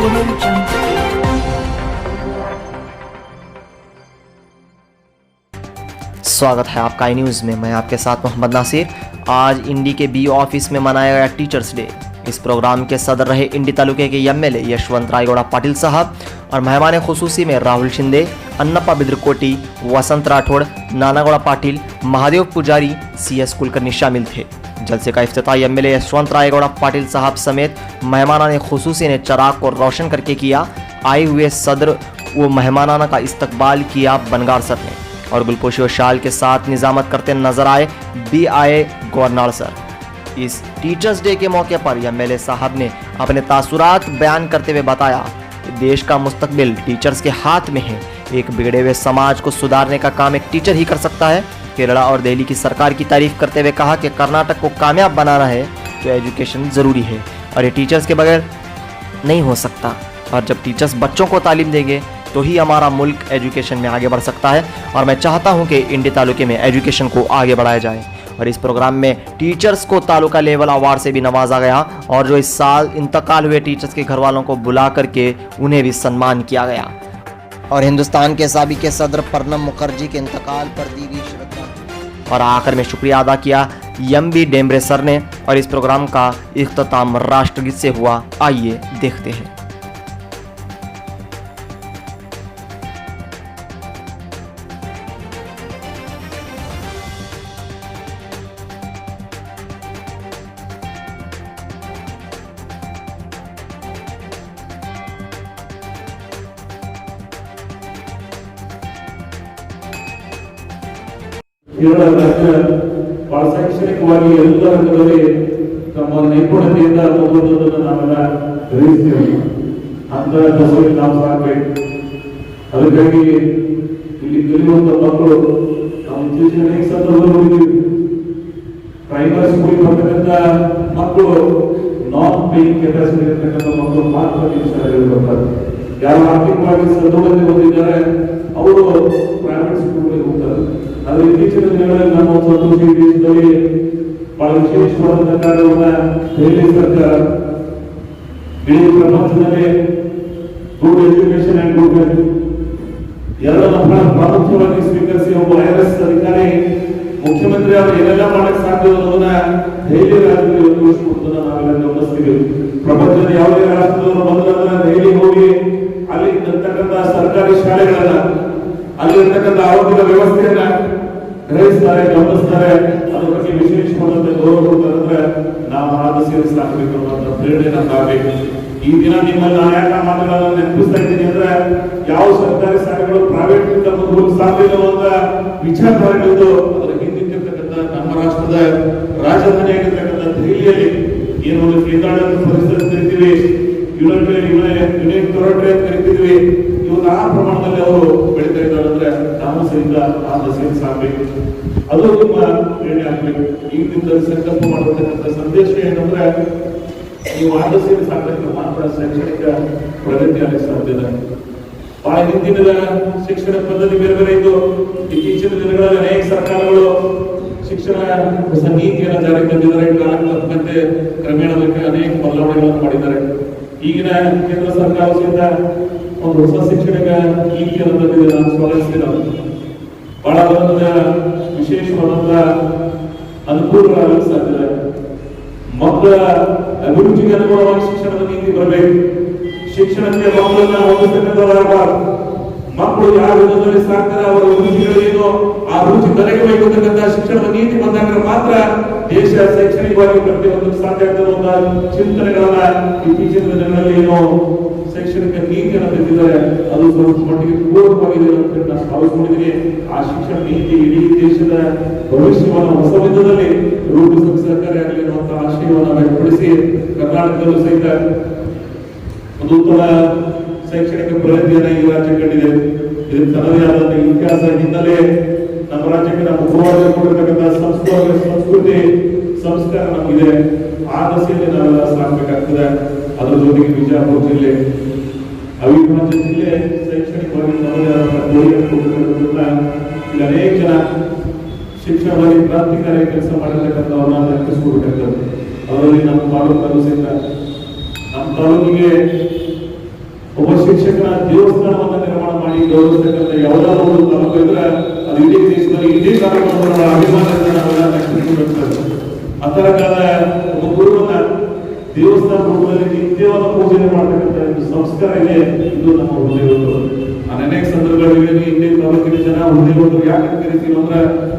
स्वागत है आपका आई न्यूज़ में। मैं आपके साथ मोहम्मद नासिर। आज इंडी के बी ऑफिस में मनाया गया टीचर्स डे। इस प्रोग्राम के सदर रहे इंडी तालुके के एमएलए यशवंत रायगौड़ा पाटिल साहब और मेहमान खुसूसी में राहुल शिंदे, अन्नप्पा बिद्रकोटी, वसंत राठौड़, नानागौड़ा पाटिल, महादेव पुजारी, CS कुलकर्णी शामिल थे। जलसे का इफ्तिताह एमएलए यशवंत रायगौड़ा पाटिल साहब समेत मेहमानाने खुसूसी ने चराग को रोशन करके किया। आए हुए सदर व मेहमानाना का इस्तकबाल किया बनगार सर ने और गुलपोशी व शाल के साथ निजामत करते नजर आए BIA गवर्नर सर। इस टीचर्स डे के मौके पर एमएलए साहब ने अपने तासुरात बयान करते हुए बताया कि देश का मुस्तकबिल टीचर्स के हाथ में है। एक बिगड़े हुए समाज को सुधारने का काम एक टीचर ही कर सकता है। केरला और दिल्ली की सरकार की तारीफ करते हुए कहा कि कर्नाटक को कामयाब बनाना है तो एजुकेशन ज़रूरी है और ये टीचर्स के बगैर नहीं हो सकता। और जब टीचर्स बच्चों को तालीम देंगे तो ही हमारा मुल्क एजुकेशन में आगे बढ़ सकता है। और मैं चाहता हूं कि इंडी तालुके में एजुकेशन को आगे बढ़ाया जाए। और इस प्रोग्राम में टीचर्स को तालुका लेवल अवार्ड से भी नवाजा गया और जो इस साल इंतकाल हुए टीचर्स के घर वालों को बुला करके उन्हें भी सम्मान किया गया। और हिंदुस्तान के साबिक़ सदर प्रणब मुखर्जी के इंतकाल पर दी गई श्रद्धा। और आखिर में शुक्रिया अदा किया MB डेमरे सर ने। और इस प्रोग्राम का इख्तिताम राष्ट्रगीत से हुआ। आइए देखते हैं। ಕೇರಳ ರಾಜ್ಯ ಬಹಳ ಶೈಕ್ಷಣಿಕವಾಗಿ ಎಲ್ಲ ರಂಗದಲ್ಲಿ ತಮ್ಮ ನೈಪುಣ್ಯತೆಯಿಂದ ಮುಂದುವರಿಯುವುದನ್ನು ನಾವೆಲ್ಲ ಗ್ರಹಿಸ್ತೀವಿ. ಅಂತ ದಸರಿ ನಾವು ಸಾಕಬೇಕು. ಅದಕ್ಕಾಗಿ ಇಲ್ಲಿ ಕಲಿಯುವಂತ ಮಕ್ಕಳು ನಾವು ಇತ್ತೀಚಿನ ಅನೇಕ ಸಂದರ್ಭದಲ್ಲಿ ನೋಡಿದ್ದೀವಿ. ಪ್ರೈಮರಿ ಸ್ಕೂಲ್ ಬರ್ತಕ್ಕಂಥ ಮಕ್ಕಳು ನಾನ್ ಪೇಯಿಂಗ್ ಕೆಪಾಸಿಟಿ ಇರ್ತಕ್ಕಂಥ ಮಕ್ಕಳು ಮಾತ್ರ ಈ ಶಾಲೆಗೆ ಬರ್ತಾರೆ. ಯಾರು ಆರ್ಥಿಕವಾಗಿ ಸದೃಢತೆ ಹೊಂದಿದ್ದಾರೆ ಅವರು ಪ್ರೈವೇಟ್ ಸ್ಕೂಲ್ಗಳಿಗೆ ಹೋಗ್ತಾರೆ. ಆದರೆ ಇತ್ತೀಚಿನ ದಿನಗಳಲ್ಲಿ ನಮ್ಮ ಸಂತೋಷಿ ದೇಶದಲ್ಲಿ ಬಹಳ ವಿಶೇಷವಾದಂತಹ ಕಾರ್ಯವನ್ನ ದೆಹಲಿ ಸರ್ಕಾರ ಇಡೀ ಪ್ರಪಂಚದಲ್ಲಿ good education and good health ಎರಡನ್ನ ಪ್ರಾಮುಖ್ಯವಾಗಿ ಸ್ವೀಕರಿಸಿ ಒಬ್ಬ IRS ಅಧಿಕಾರಿ ಮುಖ್ಯಮಂತ್ರಿ ಅವರು ಏನೆಲ್ಲ ಮಾಡಕ್ಕೆ ಸಾಧ್ಯ ಅನ್ನೋದನ್ನ ದೆಹಲಿ ರಾಜ್ಯದಲ್ಲಿ ತೋರಿಸಿಕೊಡುವುದನ್ನ ನಾವೆಲ್ಲ ಗಮನಿಸ್ತೀವಿ. ಪ್ರಪಂಚದ ಯಾವುದೇ ರಾಷ್ಟ್ರದವರು ಬಂದ್ರೆ ದೆಹಲಿ ಹೋಗಿ ಅಲ್ಲಿ ಇರ್ತಕ್ಕಂಥ ಸರ್ಕಾರಿ ಶಾಲೆಗಳನ್ನ ಅಲ್ಲಿರ್ತಕ್ಕಂಥ ಆರೋಗ್ಯದ ವ್ಯವಸ್ಥೆಯನ್ನ ಗ್ರಹಿಸ್ತಾರೆ, ಗಮನಿಸ್ತಾರೆ. ಅದ್ರ ಬಗ್ಗೆ ವಿಶೇಷವಾದಂತ ಗೌರವ ಕೊಡ್ತಾರೆ. ನಾವು ಹಾದು ಸೇರಿಸಿ ಸಾಕಬೇಕು ಅನ್ನುವಂಥ ಪ್ರೇರಣೆ ನಮ್ಗಾಗಬೇಕು. ಈ ದಿನ ನಿಮ್ಮಲ್ಲಿ ನಾನು ಯಾಕೆ ಮಾತುಗಳನ್ನು ನೆನಪಿಸ್ತಾ ಇದ್ದೀನಿ ಅಂದ್ರೆ ಯಾವ ಸರ್ಕಾರಿ ಶಾಲೆಗಳು ಪ್ರೈವೇಟ್ ಮುಂದೆ ಸಾಧ್ಯ ಇರುವಂತ ವಿಚಾರಧಾರೆಗಳಿದ್ದು ಅದರ ಹಿಂದಿರ್ತಕ್ಕಂಥ ನಮ್ಮ ರಾಷ್ಟ್ರದ ರಾಜಧಾನಿಯಾಗಿರ್ತಕ್ಕಂಥ ದೆಹಲಿಯಲ್ಲಿ ಏನು ಒಂದು ಕೇಂದ್ರಾಡಳಿತ ಪರಿಸರ ಕರಿತೀವಿ, ಯುನೈಟೆಡ್ ಟೆರಿಟರಿ ಅಂತ ಕರಿತೀವಿ. ಇವತ್ತು ಆ ಪ್ರಮಾಣದಲ್ಲಿ ಅವರು ಬೆಳೀತಾ ಇದ್ದಾರೆ ಅಂದ್ರೆ ನಾವು ಸಹಿತ ಆ ದಸೆಯನ್ನು ಸಾಗಬೇಕು. ಅದು ನಿಮ್ಮ ಪ್ರೇರಣೆ ಆಗಬೇಕು. ಈಗಿನಿಂದ ಸಂಕಲ್ಪ ಮಾಡತಕ್ಕಂಥ ಸಂದೇಶ ಏನಂದ್ರೆ ನೀವು ಆ ದಸೆಯನ್ನು ಸಾಗಲಿಕ್ಕೆ ಮಾತ್ರ ಶೈಕ್ಷಣಿಕ ಪ್ರಗತಿ ಆಗಕ್ಕೆ ಸಾಧ್ಯತೆ. ಬಹಳ ಹಿಂದಿನ ಶಿಕ್ಷಣ ಪದ್ಧತಿ ಬೇರೆ ಬೇರೆ ಇದ್ದು ಇತ್ತೀಚಿನ ದಿನಗಳಲ್ಲಿ ಅನೇಕ ಸರ್ಕಾರಗಳು ಶಿಕ್ಷಣ ಹೊಸ ನೀತಿಯನ್ನು ಜಾರಿಗೆ ತಂದಿದ್ದಾರೆ. ಕಾಲಕ್ಕೆ ತಕ್ಕಂತೆ ಕ್ರಮೇಣ ಅನೇಕ ಬದಲಾವಣೆಗಳನ್ನು ಮಾಡಿದ್ದಾರೆ. ಈಗಿನ ಕೇಂದ್ರ ಸರ್ಕಾರ ಸಹಿತ ಒಂದು ಹೊಸ ಶಿಕ್ಷಣಿಕ ನೀತಿಯನ್ನು ತಂದಿದೆ. ನಾನು ಸ್ವಾಗತಿಸ್ತೀನಿ. ಬಹಳ ವಿಶೇಷವಾದಂತ ಅನುಕೂಲಗಳಾಗಲು ಸಾಧ್ಯ. ಮಕ್ಕಳ ಅಭಿರುಚಿಗೆ ಅನುಗುಣವಾಗಿ ಶಿಕ್ಷಣದ ನೀತಿ ಬರಬೇಕು. ಶಿಕ್ಷಣಕ್ಕೆ ಮಕ್ಕಳನ್ನ ಹೊಂದಿಸ್ತಕ್ಕಂಥದ್ದಾಗಬಾರದು. ಮಕ್ಕಳು ಯಾವ ವಿಧದಲ್ಲಿ ಸಾಕ್ತಾರೆ ಅವರ ಅಭಿರುಚಿಗಳೇನು ಆ ರುಚಿ ತಲೆಗಬೇಕು ಅಂತಕ್ಕಂಥ ಶಿಕ್ಷಣದ ನೀತಿ ಬಂದಾಗ ಮಾತ್ರ ದೇಶ ಶೈಕ್ಷಣಿಕವಾಗಿ ಪ್ರಗತಿ ಹೊಂದಕ್ಕೆ ಸಾಧ್ಯ ಆಗ್ತದೆ ಅನ್ನೋ ಚಿಂತನೆಗಳನ್ನ ಇತ್ತೀಚಿನ ದಿನಗಳಲ್ಲಿ ಏನು ಶೈಕ್ಷಣಿಕ ನೀತಿಯನ್ನು ತಂದಿದ್ದಾರೆ ಅದು ಸ್ವಲ್ಪ ಮಟ್ಟಿಗೆ ಪೂರಕವಾಗಿದೆ ಅಂತ ನಾನು ಭಾವಿಸ್ಕೊಂಡಿದ್ದೀನಿ. ಆ ಶಿಕ್ಷಣ ನೀತಿ ಇಡೀ ದೇಶದ ಭವಿಷ್ಯವನ್ನು ಹೊಸ ವಿಧದಲ್ಲಿ ರೂಪಿಸಲು ಸಹಕಾರಿಯಾಗಲಿ ಅನ್ನುವಂಥ ಆಶಯವನ್ನು ವ್ಯಕ್ತಪಡಿಸಿ ಕರ್ನಾಟಕದಲ್ಲೂ ಸಹಿತ ಒಂದು ಉತ್ತಮ ಶೈಕ್ಷಣಿಕ ಪ್ರಗತಿಯನ್ನು ಈ ರಾಜ್ಯ ಕಂಡಿದೆ. ಇದಕ್ಕೆ ತನ್ನದೇ ಆದಂತಹ ಇತಿಹಾಸ ಹಿನ್ನೆಲೆ ನಮ್ಮ ರಾಜ್ಯಕ್ಕೆ ನಮ್ಮ ಪೂರ್ವಜರು ಕೊಟ್ಟಿರ್ತಕ್ಕಂಥ ಸಂಸ್ಕೃತಿ ಸಂಸ್ಕಾರ ನಮಗಿದೆ. ಆ ದಸೆಯಲ್ಲಿ ನಾವೆಲ್ಲ ಸಾಕಬೇಕಾಗ್ತದೆ. ಅದರ ಜೊತೆಗೆ ಬಿಜಾಪುರ ಜಿಲ್ಲೆ, ಅವಿಭಾಜ್ಯ ಜಿಲ್ಲೆ ಶೈಕ್ಷಣಿಕವಾಗಿ ನಮ್ಮದೇ ಆದಂತಹ ಕೊಡುಗೆಯನ್ನು ಕೊಟ್ಟಿರೋದ್ರಿಂದ ಇಲ್ಲಿ ಅನೇಕ ಜನ ಶಿಕ್ಷಣವಾಗಿ ಕ್ರಾಂತಿಕಾರಿ ಕೆಲಸ ಮಾಡಿರ್ತಕ್ಕಂಥವ್ರನ್ನ ನೆನಪಿಸ್ಕೊಡ್ಬೇಕಾಗ್ತದೆ. ಅದರಲ್ಲಿ ನಮ್ಮ ತಾಲೂಕಲ್ಲೂ ಸಹಿತ ನಮ್ಮ ತಾಲೂಕಿಗೆ ಒಬ್ಬ ಶಿಕ್ಷಕನ ದೇವಸ್ಥಾನವನ್ನು ನಿರ್ಮಾಣ ಮಾಡಿ ಗೌರವಿಸ್ತಕ್ಕಂಥ ಯಾವುದಾದ್ರು ಒಂದು ತಾಲೂಕು ಇದ್ರೆ ಅದು ಇಡೀ ದೇಶದಲ್ಲಿ ಇಡೀ ಕಾರ್ಯಕ್ರಮಗಳ ಅಭಿಮಾನದಿಂದ ನಾವೆಲ್ಲ ನಡೆಸಿಕೊಳ್ತಾರೆ. ಆ ತರಕಾದ ಒಬ್ಬ ಗುರುವನ್ನ ದೇವಸ್ಥಾನ ರೂಪದಲ್ಲಿ ನಿತ್ಯವಾದ ಪೂಜೆ ಮಾಡತಕ್ಕಂಥ ಒಂದು ಸಂಸ್ಕಾರ ಇದೆ. ಇದು ನಮ್ಮ ಹೃದಯಗಳು. ಅನೇಕ ಸಂದರ್ಭಗಳಲ್ಲಿ ಹಿಂದೆ ತಾಲೂಕಿನ ಜನ ಹೃದಯಗಳು ಯಾಕೆ ಕರಿತೀವಿ ಅಂದ್ರೆ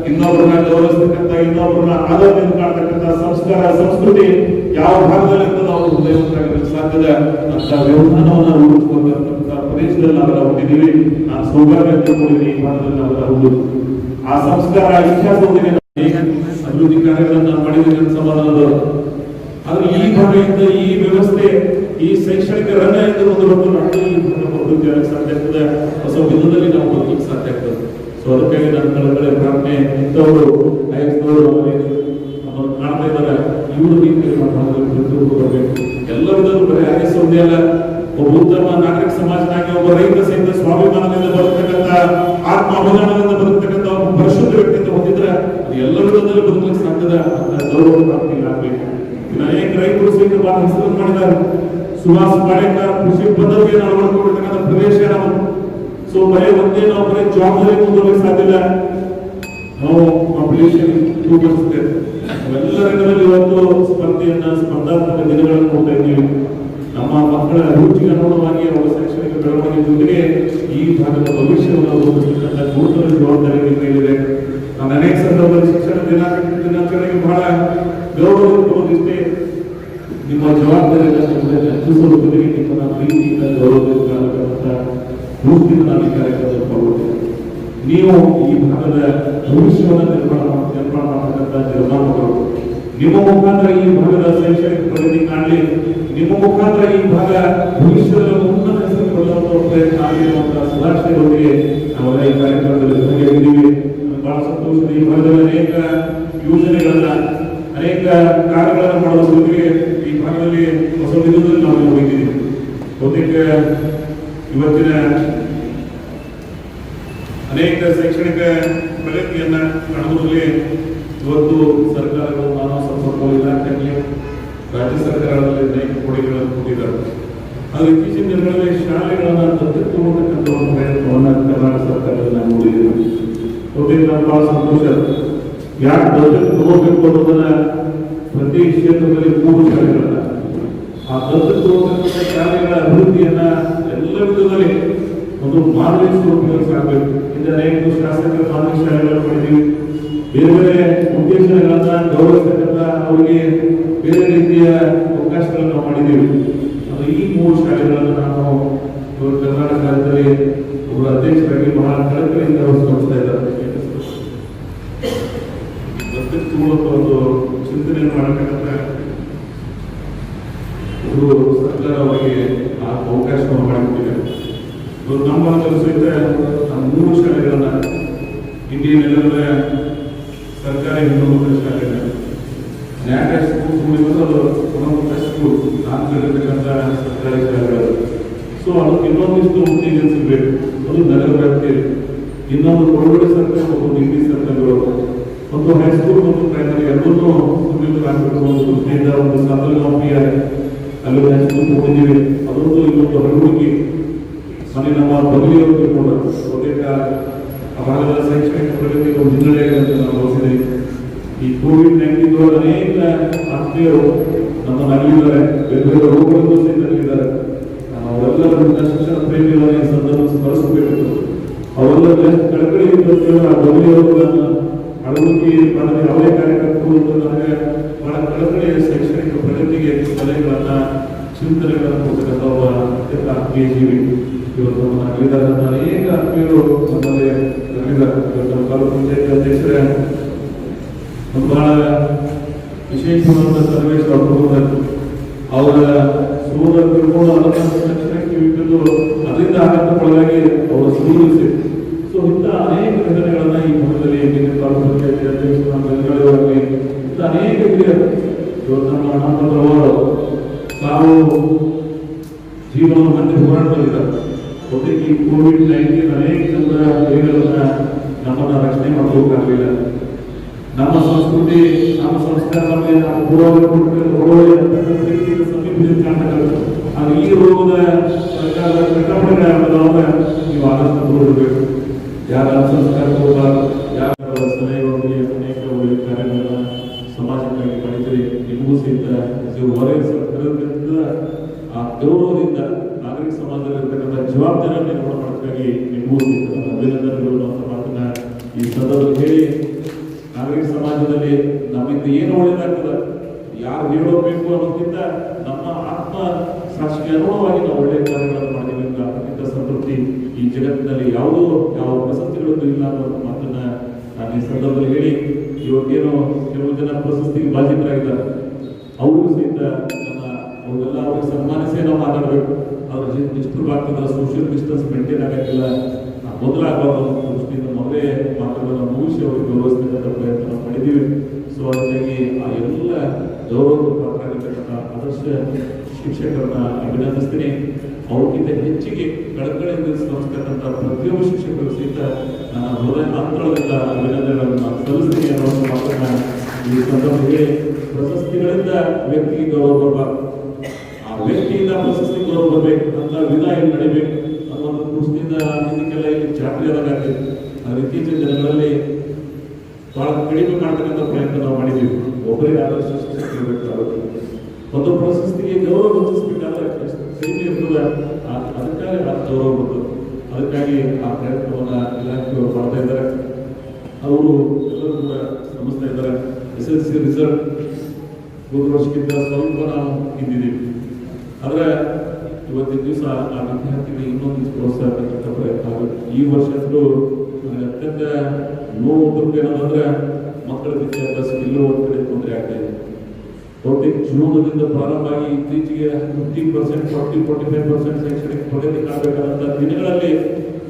ಇನ್ನೊಬ್ಬರನ್ನ ಗೌರವಿಸ್ತಕ್ಕಂಥ ಇನ್ನೊಬ್ಬರನ್ನ ಆದರದಿಂದ ಕಾಣ್ತಕ್ಕಂಥ ಸಂಸ್ಕಾರ ಸಂಸ್ಕೃತಿ ಯಾವ ಭಾಗದಲ್ಲಿ ಇರ್ತದೆ ಅವರು ಹೃದಯವಂತರಾಗಲಿಕ್ಕೆ ಸಾಧ್ಯದ ಅಂತ ವ್ಯವಧಾನವನ್ನು ರೂಪಿಸಿಕೊಂಡಂತ ಪ್ರದೇಶದಲ್ಲಿ ನಾವೆಲ್ಲ ಹುಟ್ಟಿದ್ದೀವಿ. ನಾನು ಸೌಭಾಗ್ಯ ತಿಳ್ಕೊಂಡಿದ್ದೀನಿ ಈ ಭಾಗದಲ್ಲಿ ನಾವೆಲ್ಲ ಹುಡುಗ ಆ ಸಂಸ್ಕಾರ ಇತಿಹಾಸದೊಂದಿಗೆ ಅಭಿವೃದ್ಧಿ ಕಾರ್ಯಗಳನ್ನು ಮಾಡಿದ್ದೀನಿ ಅಂತ ಸಮಾಧಾನದವರು. ಆದ್ರೆ ಈ ಭಾಗದಿಂದ ಈ ವ್ಯವಸ್ಥೆ ಈ ಶೈಕ್ಷಣಿಕ ರಂಗದಿಂದ ಒಂದು ಅಭಿವೃದ್ಧಿ ಆಗಕ್ಕೆ ಸಾಧ್ಯ ಆಗ್ತದೆ. ಹೊಸ ವಿಧದಲ್ಲಿ ನಾವು ಬದುಕಲಿಕ್ಕೆ ಸಾಧ್ಯ ಆಗ್ತದೆ. ಸೊ ಅದಕ್ಕಾಗಿ ನನ್ನ ಕಡೆ ಪ್ರಾರ್ಥನೆ ಇಂಥವರು ಆಯುಕ್ತವರು ನಮ್ಮನ್ನು ಕಾಣ್ತಾ ಇದ್ದಾರೆ. ಇವರು ರೀತಿಯಲ್ಲಿ ಬರಬೇಕು. ಎಲ್ಲ ವಿಧದಲ್ಲೂ ಬರೀ ಆಯಸ್ಸು ಒಂದೇ ಅಲ್ಲ, ಒಬ್ಬ ಉತ್ತಮ ನಾಗರಿಕ ಸಮಾಜನಾಗಿ ಒಬ್ಬ ರೈತ ಸಹಿತ ಸ್ವಾಭಿಮಾನದಿಂದ ಬದುಕತಕ್ಕಂಥ ಆತ್ಮಾಭಿಮಾನದಿಂದ ಬದುಕತಕ್ಕಂಥ ಒಬ್ಬ ಪರಿಶುದ್ಧ ವ್ಯಕ್ತಿತ್ವ ಹೊಂದಿದ್ರೆ ಅದು ಎಲ್ಲ ವಿಧದಲ್ಲಿ ಬದುಕಲಿಕ್ಕೆ ಸಾಧ್ಯದ ಅಂತ ಗೌರವ ಪ್ರಾಪ್ತಿ ಆಗಬೇಕು. ಅನೇಕ ರೈತರು ಸಹಿತ ಬಹಳ ಹೆಸರು ಮಾಡಿದ್ದಾರೆ. ಸುಭಾಷ್ ಪಾಳೇಕರ್ ಕೃಷಿ ಪದ್ಧತಿಯನ್ನು ಅಳವಡಿಸಿಕೊಂಡಿರ್ತಕ್ಕಂಥ ಪ್ರದೇಶ ನಾವು. ಸೊ ಬರೀ ಒಂದೇ ನಾವು ಬರೀ ಜವಾಬ್ದಾರಿ ಮುಂದುವರಿಸಲಿಕ್ಕೆ ಸಾಧ್ಯ ಇಲ್ಲ. ನಾವು ಪಾಪ್ಯುಲೇಷನ್ ತೂಗಿಸ್ತೇವೆ. ನಾವೆಲ್ಲ ರಂಗದಲ್ಲಿ ಇವತ್ತು ಸ್ಪರ್ಧಾತ್ಮಕ ದಿನಗಳನ್ನು ನೋಡ್ತಾ ಇದ್ದೀವಿ. ನಮ್ಮ ಮಕ್ಕಳ ಅಭಿರುಚಿಗೆ ಅನುಗುಣವಾಗಿ ಅವರ ಶೈಕ್ಷಣಿಕ ಬೆಳವಣಿಗೆ ಜೊತೆಗೆ ಈ ಭಾಗದ ಭವಿಷ್ಯವನ್ನು ರೂಪಿಸತಕ್ಕಂಥ ನೂತನ ಜವಾಬ್ದಾರಿ ಇದೆ. ನಾನು ಅನೇಕ ಸಂದರ್ಭದಲ್ಲಿ ಶಿಕ್ಷಣ ದಿನಾಚರಣೆಗೆ ಬಹಳ ಗೌರವಿಷ್ಟೇ ನಿಮ್ಮ ಜವಾಬ್ದಾರಿಯನ್ನು ಹೆಚ್ಚಿಸುವ ಜೊತೆಗೆ ನಿಮ್ಮನ್ನ ಪ್ರೀತಿಯಿಂದ ಗೌರವಿಸಬೇಕಾದಂತ ರೂಪದಿಂದ ನಾನು ಈ ಕಾರ್ಯಕ್ರಮದಲ್ಲಿ ಪಾಲ್ಗೊಳ್ಳುತ್ತೇನೆ. ನೀವು ಈ ಭಾಗದ ಭವಿಷ್ಯವನ್ನು ನಿರ್ಮಾಣ ಮಾಡತಕ್ಕಂಥ ನಿರ್ಮಾಪಕರು. ನಿಮ್ಮ ಮುಖಾಂತರ ಈ ಭಾಗದ ಶೈಕ್ಷಣಿಕ ಪ್ರಗತಿ ಕಾಣಲಿ, ನಿಮ್ಮ ಮುಖಾಂತರ ಈ ಭಾಗ ಭವಿಷ್ಯದ ಉನ್ನತ ಹೆಸರು ಬರುವಂತಹ ಪ್ರಯತ್ನ ಆಗಿರುವಂತಹ ಸುಧಾರಣೆಗಳೊಂದಿಗೆ ನಾವೆಲ್ಲ ಈ ಕಾರ್ಯಕ್ರಮದಲ್ಲಿ ಭಾಗಿಯಾಗಿದ್ದೀವಿ. ಬಹಳ ಸಂತೋಷ. ಈ ಭಾಗದಲ್ಲಿ ಅನೇಕ ಯೋಜನೆಗಳನ್ನ ಅನೇಕ ಕಾರ್ಯಗಳನ್ನು ಮಾಡುವ ಜೊತೆಗೆ ಈ ಭಾಗದಲ್ಲಿ ಹೊಸ ವಿಧದಲ್ಲಿ ನಾವು ಹೋಗಿದ್ದೀವಿ. ಬಹುತೇಕ ಇವತ್ತಿನ ಅನೇಕ ಶೈಕ್ಷಣಿಕ ಪ್ರಗತಿಯನ್ನ ಕಾಣುವುದರಲ್ಲಿ ಇವತ್ತು ಸರ್ಕಾರಗಳು ಮಾನವ ಸಂಪನ್ಮೂಲ ಇಲಾಖೆಯಲ್ಲಿ ರಾಜ್ಯ ಸರ್ಕಾರದಲ್ಲಿ ಅನೇಕ ಕೊಡುಗೆಗಳನ್ನು ಕೊಟ್ಟಿದ್ದಾರೆ. ಆದರೆ ಇತ್ತೀಚಿನ ದಿನಗಳಲ್ಲಿ ಶಾಲೆಗಳನ್ನ ದತ್ತಕ್ಕೆ ತಗೊಳ್ತಕ್ಕಂಥ ಒಂದು ಪ್ರಯತ್ನವನ್ನು ಕರ್ನಾಟಕ ಸರ್ಕಾರದಲ್ಲಿ ನಾವು ನೋಡಿದ್ದೀವಿ. ಬಹುತೇಕ ನಾವು ಬಹಳ ಸಂತೋಷ. ಯಾಕೆ ದತ್ತಕ್ಕೆ ತಗೋಬೇಕು ಅನ್ನೋದನ್ನ ಪ್ರತಿ ಕ್ಷೇತ್ರದಲ್ಲಿ 3 ಶಾಲೆಗಳನ್ನ ಆ ದತ್ತಕ್ಕೆ ತಗೋತಕ್ಕಂಥ ಶಾಲೆಗಳ ಅಭಿವೃದ್ಧಿಯನ್ನ ಎಲ್ಲ ವಿಧದಲ್ಲಿ ಒಂದು ಮಾದರಿ ಸ್ವರೂಪದಲ್ಲಿ ಆಗಬೇಕು. ಹಿಂದೆ ಅನೇಕ ಶಾಸಕರ ಮಾದರಿ ಶಾಲೆಗಳನ್ನು ಮಾಡಿದ್ದೀವಿ. ಬೇರೆ ಬೇರೆ ಉದ್ದೇಶಗಳನ್ನ ಗೌರವಿಸ್ತಕ್ಕಂಥ ಅವರಿಗೆ ಬೇರೆ ರೀತಿಯ ಅವಕಾಶಗಳನ್ನು ನಾವು ಮಾಡಿದ್ದೀವಿ. ಅದು ಈ 3 ಶಾಲೆಗಳನ್ನು ನಾವು ಕರ್ನಾಟಕ ರಾಜ್ಯದಲ್ಲಿ ಒಬ್ಬರ ಅಧ್ಯಕ್ಷರಾಗಿ ಬಹಳ ಕಳಕಳಿಯಿಂದ ವಹಿಸ್ತಾ ಇದ್ದಾರೆ. ಒಂದು ಚಿಂತನೆಯನ್ನು ಮಾಡತಕ್ಕಂಥ ಒಂದು ಸರ್ಕಾರ ಅವರಿಗೆ ಆ ಅವಕಾಶವನ್ನು ಮಾಡಿಕೊಟ್ಟಿದೆ. ನಮ್ಮ ಸಹಿತ 3 ಶಾಲೆಗಳನ್ನ ಇಂಡಿಯನ್ ಎಲ್ಲರ ಸರ್ಕಾರಿ ಗುಣಮಟ್ಟದ ಶಾಲೆಗಳ ನ್ಯಾಷನಲ್ ಸ್ಕೂಲ್ ಅದು ಗುಣಮಟ್ಟ ಸ್ಕೂಲ್ ನಾಲ್ಕಲ್ಲಿರ್ತಕ್ಕಂಥ ಸರ್ಕಾರಿ ಶಾಲೆಗಳು. ಸೊ ಅದಕ್ಕೆ ಇನ್ನೊಂದಿಷ್ಟು ಉತ್ತೇಜನ ಸಿಗಬೇಕು. ಅದು ನಗರ ವ್ಯಾಪ್ತಿಯಲ್ಲಿ ಇನ್ನೊಂದು ಒಳಗಡೆ ಸರ್ಕಾರ, ಒಂದು ಇಂಗ್ಲಿಷ್ ಸರ್ಕಾರಗಳು ಮತ್ತು ಹೈಸ್ಕೂಲ್ ಮತ್ತು ಪ್ರೈಮರಿ ಎರಡನ್ನೂ ಆಗಬೇಕು ಒಂದು ದೃಷ್ಟಿಯಿಂದ ಒಂದು ಸಾಧನೆಯ ಅಲ್ಲಿ ಹೈಸ್ಕೂಲ್ ಹೋಗಿದ್ದೀವಿ. ಅದೊಂದು ಇವತ್ತು ಹರಡುವಿಕೆ ಮನೆ ನಮ್ಮ ಬದಲಿಯವರು ತಿಳ್ಕೊಂಡ್ರು. ಬಹುತೇಕ ಆ ಭಾಗದ ಶೈಕ್ಷಣಿಕ ಪ್ರಗತಿಗೆ ಒಂದು ಹಿನ್ನಡೆ ಅಂತ ನಾವು ಭಾವಿಸಿದ್ದೀವಿ. ಈ ಕೋವಿಡ್-19 ಅನೇಕ ಆತ್ಮೀಯರು ನಮ್ಮನ್ನು ಅಲ್ಲಿದ್ದಾರೆ, ಬೇರೆ ಬೇರೆ ರೋಗಗಳನ್ನು ಸಹಿತ ಅಲ್ಲಿದ್ದಾರೆ. ಅವರೆಲ್ಲರೂ ಶಿಕ್ಷಣ ಪ್ರೇಮಿಗಳನ್ನು ಈ ಸಂದರ್ಭ ಸ್ಮರಿಸಬೇಕು. ಅವೆಲ್ಲ ಕಳಕಳಿ ಆ ಬದಲಿಯವರನ್ನ ಅಳವಡಿಕೆ ಮಾಡಿದ ಯಾವುದೇ ಕಾರ್ಯಕ್ರಮಗಳು ನನಗೆ ಬಹಳ ಕಳಕಳಿಯ ಶೈಕ್ಷಣಿಕ ಪ್ರಗತಿಗೆ ಸಲಹೆಗಳನ್ನ ಚಿಂತನೆಗಳನ್ನು ಕೊಡ್ತಕ್ಕಂಥ ಒಬ್ಬ ಅತ್ಯಂತ ಆತ್ಮೀಯ ಜೀವಿ. ಇವತ್ತು ನಮ್ಮಲ್ಲಿದ್ದಾರೆ ಅನೇಕ ಆತ್ಮೀಯರು ನಮ್ಮಲ್ಲಿ ನಮ್ಮ ತಾಲೂಕು ಪಂಚಾಯತ್ ಅಧ್ಯಕ್ಷರೇ ಬಹಳ ವಿಶೇಷವಾದ ಸರ್ವೇಶ್ವರ ಅವರ ಸೋದರರು ತಕ್ಷಣಕ್ಕೆ ಬಿಟ್ಟು ಅದರಿಂದ ಆಗತ್ತೊಳಗಾಗಿ ಅವರ ಸುಧಾರಿಸಿ. ಸೊ ಇಂಥ ಅನೇಕ ಘಟನೆಗಳನ್ನ ಈ ಭಾಗದಲ್ಲಿ ತಾಲೂಕು ಪಂಚಾಯತ್ ಅಧ್ಯಕ್ಷರಾಗಲಿ ಇಂಥ ಅನೇಕ ಹಿರಿಯರು ಇವತ್ತು ನಮ್ಮ ಅಣ್ಣಪ್ಪನವರು ತಾವು ಜೀವನವನ್ನು ಮತ್ತೆ ಹೋರಾಟದಲ್ಲಿದ್ದಾರೆ. ಜೊತೆಗೆ ಈ ಕೋವಿಡ್-19 ಅನೇಕ ಜನರ ದೇಹಗಳನ್ನ ನಮ್ಮನ್ನ ರಕ್ಷಣೆ ಮಾಡೋಕ್ಕಾಗಲಿಲ್ಲ. ನಮ್ಮ ಸಂಸ್ಕೃತಿ, ನಮ್ಮ ಸಂಸ್ಕಾರ, ನಮ್ಮ ಪೂರ್ವಜರು ಸಮೀಪ ಬಿದ್ದು ಕಾಣ್ತಕ್ಕಂಥ ಆದ್ರೆ ಈ ರೋಗದ ಸರ್ಕಾರದ ಕಟ್ಟಡಗಳಾದಾಗ ನೀವು ಆದಷ್ಟು ದೂರ ಇರಬೇಕು. ಯಾರ ಸಂಸ್ಕಾರಕ್ಕೆ ಹೋಗಬಾರ್ದು, ಯಾರ ಸಲಹೆಗಳಿಗೆ ಅನೇಕ ಒಳ್ಳೆಯ ಕಾರ್ಯಗಳನ್ನ ಸಮಾಜಕ್ಕಾಗಿ ಮಾಡಿದರೆ ನಿಮಗೂ ಸಹಿತ ಹೊರಗೆ ಸರ್ಕಾರದಿಂದ ಆ ಗೌರವದಿಂದ ನಾಗರಿಕ ಸಮಾಜದಲ್ಲಿರ್ತಕ್ಕಂಥ ಜವಾಬ್ದಾರಿಯನ್ನು ನಿರ್ವಹಣೆ ಮಾಡೋದಕ್ಕಾಗಿ ನಿಮಗೂ ಸಹಿತ ಅಭಿನಂದನೆಗಳು ಅಂತ ಮಾತನ್ನ ಈ ಸಂದರ್ಭದಲ್ಲಿ ಹೇಳಿ, ನಾಗರಿಕ ಸಮಾಜದಲ್ಲಿ ನಮ್ಮಿಂದ ಏನು ಒಳ್ಳೆಯದಾಗ್ತದೆ ಯಾರು ಹೇಳಬೇಕು ಅನ್ನೋದಕ್ಕಿಂತ ನಮ್ಮ ಆತ್ಮ ಸಾಕ್ಷಿಗೆ ಅನುಗುಣವಾಗಿ ನಾವು ಒಳ್ಳೆಯ ಕಾರ್ಯಗಳನ್ನು ಮಾಡಿದ್ದೀವಿ ಅಂತ ಅದಕ್ಕಿಂತ ಸಂತೃಪ್ತಿ ಈ ಜಗತ್ತಿನಲ್ಲಿ ಯಾವುದೋ ಯಾವ ಪ್ರಶಸ್ತಿಗಳದ್ದು ಇಲ್ಲ ಅನ್ನೋ ಮಾತನ್ನ ನಾನು ಈ ಸಂದರ್ಭದಲ್ಲಿ ಹೇಳಿ, ಇವತ್ತೇನು ಕೆಲವು ಜನ ಪ್ರಶಸ್ತಿಗೆ ಭಾಜನರಾಗಿದ್ದಾರೆ ಅವರು ಸಹಿತ ಅವರೆಲ್ಲ ಅವ್ರಿಗೆ ಸನ್ಮಾನಿಸೇ ನಾವು ಮಾತಾಡಬೇಕು. ಅವ್ರ ನಿಷ್ಠುರವಾಗ್ತದ ಸೋಷಿಯಲ್ ಡಿಸ್ಟೆನ್ಸ್ ಮೇಂಟೈನ್ ಆಗಕ್ಕಿಲ್ಲ, ಮೊದಲಾಗಬಾರ್ದು ಅನ್ನೋ ದೃಷ್ಟಿಯಿಂದ ಮೊದಲೇ ಮಾತುಗಳನ್ನು ಮುಗಿಸಿ ಅವ್ರಿಗೆ ಗೌರವಿಸ್ತಕ್ಕಂಥ ಪ್ರಯತ್ನ ನಾವು ಮಾಡಿದ್ದೀವಿ. ಸೊ ಅದಕ್ಕಾಗಿ ಆ ಎಲ್ಲ ಗೌರವಕ್ಕೆ ಪಾತ್ರರಾಗಿರ್ತಕ್ಕಂಥ ಆದರ್ಶ ಶಿಕ್ಷಕರನ್ನ ಅಭಿನಂದಿಸ್ತೀನಿ. ಅವ್ರಿಗಿಂತ ಹೆಚ್ಚಿಗೆ ಕಳಕಳಿಯಿಂದ ಶ್ರಮಿಸ್ತಕ್ಕಂಥ ಪ್ರತಿಯೊಬ್ಬ ಶಿಕ್ಷಕರು ಸಹಿತ ನನ್ನ ಹೃದಯ ಅಂತರದಿಂದ ಅಭಿನಂದನೆಗಳನ್ನು ಸಲ್ಲಿಸ್ತೀನಿ ಅನ್ನೋ ಮಾತನ್ನ ಈ ಸಂದರ್ಭದಲ್ಲಿ ಪ್ರಶಸ್ತಿಗಳಿಂದ ವ್ಯಕ್ತಿಗೆ ಗೌರವ ಬರಬಾರ್ದು, ಆ ವ್ಯಕ್ತಿಯಿಂದ ಪ್ರಶಸ್ತಿ ಗೌರವ ಬರಬೇಕು ಅಂತ ವಿಧಾನ ನಡಿಬೇಕು ಅನ್ನೋ ಒಂದು ದೃಷ್ಟಿಯಿಂದ ಇದಕ್ಕೆಲ್ಲ ಇಲ್ಲಿ ಚಾಕ್ರಿ ಆದಾಗತ್ತೆ. ಅದು ಇತ್ತೀಚಿನ ದಿನಗಳಲ್ಲಿ ಬಹಳ ಕಡಿಮೆ ಮಾಡ್ತಕ್ಕಂಥ ಪ್ರಯತ್ನ ನಾವು ಮಾಡಿದ್ದೀವಿ. ಒಬ್ಬರಿಗೆ ಆದರ್ಶ ಶಿಕ್ಷಕರು ಇರಬೇಕಾಗುತ್ತೆ, ಒಂದು ಪ್ರಶಸ್ತಿಗೆ ಗೌರವ ಗುರುತಿಸಬೇಕಾದ್ರೆ ಕಡಿಮೆ ಇರ್ತದೆ, ಅದಕ್ಕಾಗಿ ಆ ಗೌರವ ಬರ್ತದೆ. ಅದಕ್ಕಾಗಿ ಆ ಪ್ರಯತ್ನವನ್ನ ಇಲಾಖೆಯವರು ಮಾಡ್ತಾ ಇದ್ದಾರೆ. ಅವರು ಎಲ್ಲರೂ ಕೂಡ ಶ್ರಮಿಸ್ತಾ ಇದ್ದಾರೆ. SSLC ರಿಸಲ್ಟ್ ಹೋದ ವರ್ಷಕ್ಕಿಂತ ಸ್ವಲ್ಪ ನಾವು ಹಿಂದಿದ್ದೀವಿ, ಆದ್ರೆ ಇವತ್ತಿನ ದಿವಸ ಆ ವಿದ್ಯಾರ್ಥಿಗಳಿಗೆ ಇನ್ನೊಂದು ಪ್ರೋತ್ಸಾಹ ತಕ್ಕಂಥ ಪ್ರಯತ್ನ ಆಗುತ್ತೆ. ಈ ವರ್ಷದಲ್ಲೂ ನನಗೆ ಅತ್ಯಂತ ನೋವು ದುಃಖ ಏನಂದ್ರೆ ಮಕ್ಕಳ ವಿದ್ಯಾಭ್ಯಾಸ ಎಲ್ಲೋ ಒಂದು ಕಡೆ ತೊಂದರೆ ಆಗ್ತಾ ಇದೆ. ಬಹುತೇಕ ಜೂನದಿಂದ ಪ್ರಾರಂಭ ಆಗಿ ಇತ್ತೀಚೆಗೆ 50%, 40-45% ಶೈಕ್ಷಣಿಕ ಪ್ರಗತಿ ಕಾಣಬೇಕಾದಂಥ ದಿನಗಳಲ್ಲಿ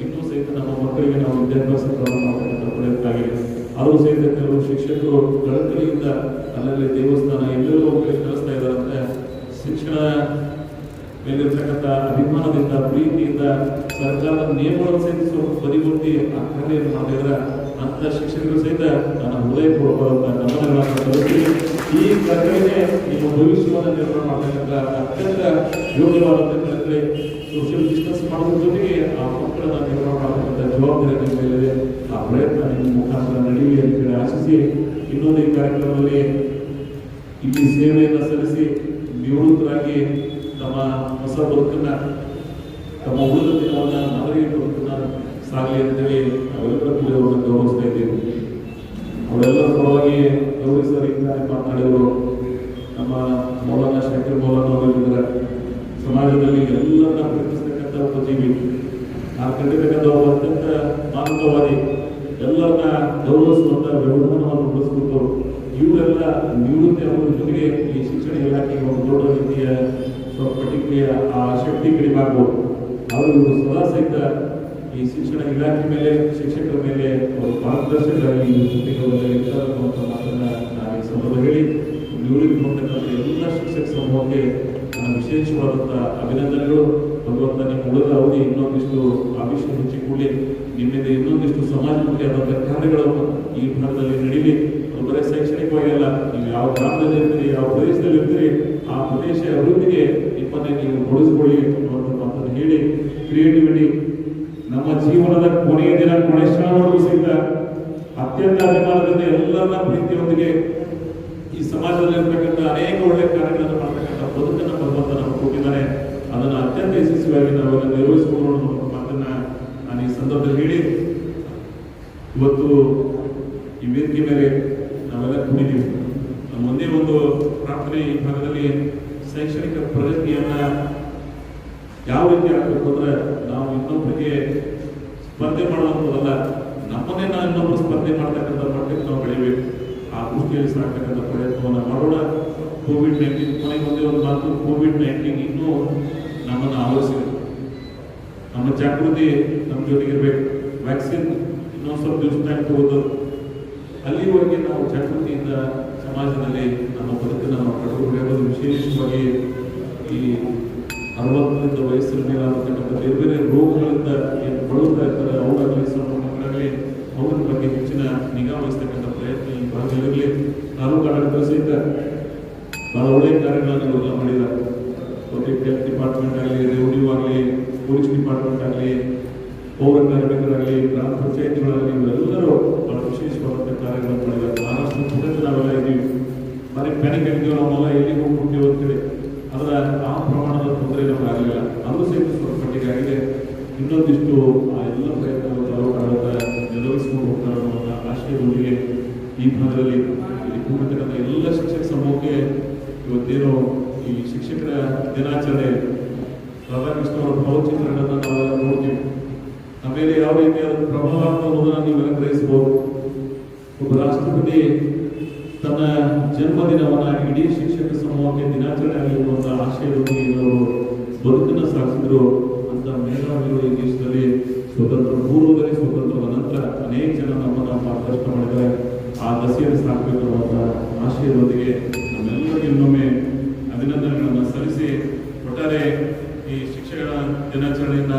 ಇನ್ನೂ ಸಹಿತ ನಮ್ಮ ಮಕ್ಕಳಿಗೆ ನಾವು ವಿದ್ಯಾಭ್ಯಾಸ ಪ್ರಾರಂಭ ಮಾಡತಕ್ಕಂಥ ಪ್ರಯತ್ನ ಆಗಿದೆ. ಆದರೂ ಸಹಿತ ಕೆಲವು ಶಿಕ್ಷಕರು ಕಳಕಳಿಯಿಂದ ಅಲ್ಲಲ್ಲಿ ದೇವಸ್ಥಾನ ಎಲ್ಲೆಲ್ಲೋ ಕಡೆ ಕಳಿಸ್ತಾ ಇದ್ದಾರಂತೆ. ಶಿಕ್ಷಣ ಮೇಲಿರ್ತಕ್ಕಂಥ ಅಭಿಮಾನದಿಂದ ಪ್ರೀತಿಯಿಂದ ಸರ್ಕಾರದ ನಿಯಮಗಳನ್ನು ಸಹಿತ ಬದಿಗೊತ್ತಿ ಆ ಕಾರ್ಯವನ್ನು ಮಾಡಿದ್ರೆ ಅಂತ ಶಿಕ್ಷಕರು ಸಹಿತ ನನ್ನ ಹೃದಯಪೂರ್ವಕವಾದ ಗಮನಗಳನ್ನು ಸಲ್ಲಿಸಿ ಈ ಕರ್ತವ್ಯ ನಿಮ್ಮ ಭವಿಷ್ಯವನ್ನು ನಿರ್ಮಾಣ ಮಾಡತಕ್ಕಂಥ ಅತ್ಯಂತ ಯೋಗ್ಯವಾದಂಥ ಕರ್ತವ್ಯ. ಸೋಷಿಯಲ್ ಡಿಸ್ಟೆನ್ಸ್ ಮಾಡೋದ್ರ ಜೊತೆಗೆ ಆ ಮಕ್ಕಳನ್ನ ನಿರ್ಮಾಣ ಮಾಡತಕ್ಕಂಥ ಜವಾಬ್ದಾರಿ ನಿಮ್ಮ ಮೇಲಿದೆ. ಆ ಪ್ರಯತ್ನ ನಿಮ್ಮ ಮುಖಾಂತರ ನಡೆಯಲಿ ಅಂತ ಹೇಳಿ ಆಶಿಸಿ, ಇನ್ನೊಂದು ಈ ಕಾರ್ಯಕ್ರಮದಲ್ಲಿ ಇಲ್ಲಿ ಸೇವೆಯನ್ನು ಸಲ್ಲಿಸಿ ನಿವೃತ್ತರಾಗಿ ತಮ್ಮ ಹೊಸ ಬದುಕನ್ನ, ತಮ್ಮ ಉಳಿದ ದಿನವನ್ನ ನಾಗರಿಕ ಬದುಕನ್ನ ಸಾಗಲಿ ಅಂತೇಳಿ ನಾವೆಲ್ಲರೂ ಕೂಡ ಅವರನ್ನು ಗೌರವಿಸ್ತಾ ಇದ್ದೀವಿ. ಅವರೆಲ್ಲರ ಪರವಾಗಿ ಗೌರವಿಸೋರು ಮಾತನಾಡಿದರು. ನಮ್ಮ ಮೌಲಾನಾ ಶಂಕರ್ ಮೌಲಾನಾ ಅವರಿದ್ದಾರೆ. ಸಮಾಜದಲ್ಲಿ ಎಲ್ಲರನ್ನ ಪ್ರೀತಿಸ್ತಕ್ಕಂಥ ಒಬ್ಬ ಜೀವಿ, ಆ ಕಂಡಿರ್ತಕ್ಕಂಥ ಒಬ್ಬ ಅತ್ಯಂತ ಮಾನವವಾದಿ, ಎಲ್ಲರನ್ನ ಗೌರವಿಸುವಂತ ವ್ಯವಹಾರವನ್ನು ಉಳಿಸ್ಬಿಟ್ಟು ಇವರೆಲ್ಲ ನಿವೃತ್ತಿ ಅವರ ಜೊತೆಗೆ ಈ ಶಿಕ್ಷಣ ಇಲಾಖೆಗೆ ಒಂದು ದೊಡ್ಡ ರೀತಿಯ ಪ್ರತಿಕ್ರಿಯೆ ಆ ಶಕ್ತಿ ಕಡಿಮೆ ಆಗ್ಬೋದು. ಅವರು ಇವರು ಸದಾ ಸಹಿತ ಈ ಶಿಕ್ಷಣ ಇಲಾಖೆ ಮೇಲೆ, ಶಿಕ್ಷಕರ ಮೇಲೆ ಅವರು ಮಾರ್ಗದರ್ಶಕರಾಗಿ ಅನ್ನುವಂಥ ಮಾತನ್ನ ನಾನು ಈ ಸಂದರ್ಭ ಹೇಳಿ, ನಿವೃತ್ತಿ ಹೊಂದಕ್ಕಂಥ ಎಲ್ಲ ಶಿಕ್ಷಕ ಸಮೂಹಕ್ಕೆ ನನ್ನ ವಿಶೇಷವಾದಂಥ ಅಭಿನಂದನೆಗಳು. ಭಗವಂತ ನಿಮ್ಮ ಉಳಿದ ಅವಧಿ ಇನ್ನೊಂದಿಷ್ಟು ಆವಿಷ್ಯ ಹೆಚ್ಚಿಕೊಳ್ಳಿ, ನಿಮ್ಮಿಂದ ಇನ್ನೊಂದಿಷ್ಟು ಸಮಾಜಮುಖಿಯಾದಂಥ ಕಾರ್ಯಗಳನ್ನು ಈ ಭಾಗದಲ್ಲಿ ನಡೀಲಿ. ಅದು ಬರೀ ಶೈಕ್ಷಣಿಕವಾಗಿ ಅಲ್ಲ, ನೀವು ಯಾವ ಗ್ರಾಮದಲ್ಲಿ ಇರ್ತೀರಿ, ಯಾವ ಪ್ರದೇಶದಲ್ಲಿ ಇರ್ತೀರಿ, ಆ ಪ್ರದೇಶ ಅಭಿವೃದ್ಧಿಗೆ ನಿಮ್ಮನ್ನೇ ನೀವು ತೊಡಗಿಸಿಕೊಳ್ಳಿ ಅನ್ನುವಂಥ ಮಾತನ್ನು ಹೇಳಿ, ಕ್ರಿಯೇಟಿವಿಟಿ ನಮ್ಮ ಜೀವನದ ಕೊನೆಯ ದಿನ ಕೊನೆ ಕ್ಷಣವರೆಗೂ ಸಹಿತ ಅತ್ಯಂತ ಅಭಿಮಾನದಿಂದ ಎಲ್ಲರನ್ನ ಪ್ರೀತಿಯೊಂದಿಗೆ ಈ ಸಮಾಜದಲ್ಲಿ ಇರ್ತಕ್ಕಂಥ ಅನೇಕ ಒಳ್ಳೆಯ ಕಾರ್ಯಗಳನ್ನು ಮಾಡತಕ್ಕಂಥ ಬದುಕನ್ನು ಭಗವಂತ ನಮಗೆ ಕೊಟ್ಟಿದ್ದಾನೆ. ಅದನ್ನು ಅತ್ಯಂತ ಯಶಸ್ವಿಯಾಗಿ ನಾವೆಲ್ಲ ನಿರ್ವಹಿಸಿಕೊಳ್ಳೋಣ ಅನ್ನೋ ಮಾತನ್ನ ನಾನು ಈ ಸಂದರ್ಭದಲ್ಲಿ ಹೇಳಿ, ಇವತ್ತು ಈ ವೇದಿಕೆ ಮೇಲೆ ನಾವೆಲ್ಲ ಕುಣಿದೀವಿ. ನಮ್ಮ ಒಂದೇ ಒಂದು ಪ್ರಾರ್ಥನೆ ಈ ಭಾಗದಲ್ಲಿ, ಶೈಕ್ಷಣಿಕ ಪ್ರಗತಿಯನ್ನ ಯಾವ ರೀತಿ ಆಗಬೇಕು ಅಂದ್ರೆ ನಾವು ಇನ್ನೊಬ್ಬರಿಗೆ ಸ್ಪರ್ಧೆ ಮಾಡುವಂಥದ್ದಲ್ಲ, ನಮ್ಮನ್ನೇ ನಾವು ಇನ್ನೊಬ್ಬರು ಸ್ಪರ್ಧೆ ಮಾಡ್ತಕ್ಕಂಥ ಮಟ್ಟಕ್ಕೆ ನಾವು ಬೆಳಿಬೇಕು. ಆ ದೃಷ್ಟಿಯಲ್ಲಿ ಸಾಕ್ತಕ್ಕಂಥ ಪ್ರಯತ್ನವನ್ನು ಮಾಡೋಣ. ಕೋವಿಡ್-19 ಕೊನೆಗೆ ಒಂದೇ ಒಂದು ಮಾತು, ಕೋವಿಡ್-19 ಇನ್ನೂ ನಮ್ಮನ್ನು ಆವರಿಸಿದೆ. ನಮ್ಮ ಜಾಗೃತಿ ನಮ್ಮ ಜೊತೆಗಿರ್ಬೇಕು. ವ್ಯಾಕ್ಸಿನ್ ಇನ್ನೊಂದು ಸ್ವಲ್ಪ ದಿವಸ ಟೈಮ್ ತಗೋದು, ಅಲ್ಲಿವರೆಗೆ ನಾವು ಜಾಗೃತಿಯಿಂದ ಸಮಾಜದಲ್ಲಿ ನಮ್ಮ ಬದುಕನ್ನು ನಾವು ಕಟ್ಟಿಕೊಳ್ಳೋದು. ವಿಶೇಷವಾಗಿ ಈ 60ರಿಂದ ವಯಸ್ಸಿನ ಮೇಲಾಗತಕ್ಕಂಥ ಬೇರೆ ಬೇರೆ ರೋಗಗಳಿಂದ ಏನು ಬಳಲ್ತಾ ಇರ್ತಾರೆ, ಅವುಗಳಾಗಲಿ ಸಣ್ಣ ಮಕ್ಕಳಾಗಲಿ ಅವ್ರ ಬಗ್ಗೆ ಹೆಚ್ಚಿನ ನಿಗಾ ವಹಿಸ್ತಕ್ಕಂಥ ಪ್ರಯತ್ನ ಈ ಭಾಗದಲ್ಲಿರಲಿ. ತಾಲೂಕು ಆಡಳಿತ ಸಹಿತ ಬಹಳ ಒಳ್ಳೆಯ ಕಾರ್ಯಗಳನ್ನು ಇವೆಲ್ಲ ಮಾಡಿದ್ದಾರೆ. ಪಬ್ಲಿಕ್ ಹೆಲ್ತ್ ಡಿಪಾರ್ಟ್ಮೆಂಟ್ ಆಗಲಿ, ರೆವಿನ್ಯೂ ಆಗಲಿ, ಪೊಲೀಸ್ ಡಿಪಾರ್ಟ್ಮೆಂಟ್ ಆಗಲಿ, ಪೌರ ಕಾರ್ಮಿಕರಾಗಲಿ, ಗ್ರಾಮ ಪಂಚಾಯತಿಗಳಾಗಲಿ, ಇವರೆಲ್ಲರೂ ಬಹಳ ವಿಶೇಷವಾದಂಥ ಕಾರ್ಯಗಳನ್ನು ಮಾಡಿದ್ದಾರೆ. ಮಹಾರಾಷ್ಟ್ರ ಪುಣೆದ ನಾವೆಲ್ಲ ಇದ್ದೀವಿ, ಬರೀ ಪ್ಯಾನಿಕ್ ಆಗಿದ್ದೀವಿ, ನಾವೆಲ್ಲ ಎಲ್ಲಿಗೆ ಹೋಗ್ಬಿಡ್ತೀವಿ ಅಂತೇಳಿ. ಆದರೆ ಆ ಪ್ರಮಾಣದ ತೊಂದರೆ ನಮಗೆ ಆಗಲಿಲ್ಲ. ಅದು ಸಹಿತ ಸ್ವಲ್ಪ ಮಟ್ಟಿಗೆ ಆಗಿದೆ. ಇನ್ನೊಂದಿಷ್ಟು ಆ ಎಲ್ಲ ಪ್ರಯತ್ನಗಳು ನೆರವೇರಿಸಿಕೊಂಡು ಹೋಗ್ತಾರೆ ಅನ್ನೋ ಆಶಯದೊಂದಿಗೆ ಈ ಭಾಗದಲ್ಲಿ ಇಲ್ಲಿ ಕೂಡಿರ್ತಕ್ಕಂಥ ಎಲ್ಲ ಶಿಕ್ಷಕ ಸಮೂಹಕ್ಕೆ ಇವತ್ತೇನು ಈ ಶಿಕ್ಷಕರ ದಿನಾಚರಣೆ ರಾಧಾಕೃಷ್ಣ ಅವರ ಭಾವಚಿತ್ರಗಳನ್ನು ನಾವೆಲ್ಲ ನೋಡ್ತೀವಿ. ಆಮೇಲೆ ಯಾವ ರೀತಿಯಾದ ಪ್ರಭಾವ ಅನ್ನೋದನ್ನು ನೀವೆಲ್ಲ ಗ್ರಹಿಸಬಹುದು. ಒಬ್ಬ ರಾಷ್ಟ್ರಪತಿ ತನ್ನ ಜನ್ಮದಿನವನ್ನು ಇಡೀ ಶಿಕ್ಷಕ ಸಮೂಹಕ್ಕೆ ದಿನಾಚರಣೆ ಆಗಿರುವಂಥ ಆಶಯದೊಂದಿಗೆ ಇವರು ಬದುಕನ್ನು ಸಾಗಿಸಿದ್ರು ಅಂತ ಮೇಧಾವಿಗಳು ಈ ದೇಶದಲ್ಲಿ ಸ್ವತಂತ್ರ ಪೂರ್ವದಲ್ಲಿ, ಸ್ವತಂತ್ರದ ನಂತರ ಅನೇಕ ಜನ ನಮ್ಮನ್ನು ಮಾರ್ಗದರ್ಶನ ಮಾಡಿದ್ದಾರೆ. ಆ ದಸೆಯನ್ನು ಸಾಕಬೇಕು ಅನ್ನುವಂಥ ಆಶಯದೊಂದಿಗೆ ನಮ್ಮೆಲ್ಲರಿಗೂ ಇನ್ನೊಮ್ಮೆ ಅಭಿನಂದನೆಗಳನ್ನು ಸಲ್ಲಿಸಿ, ಒಟ್ಟಾರೆ ಈ ಶಿಕ್ಷಕರ ದಿನಾಚರಣೆಯಿಂದ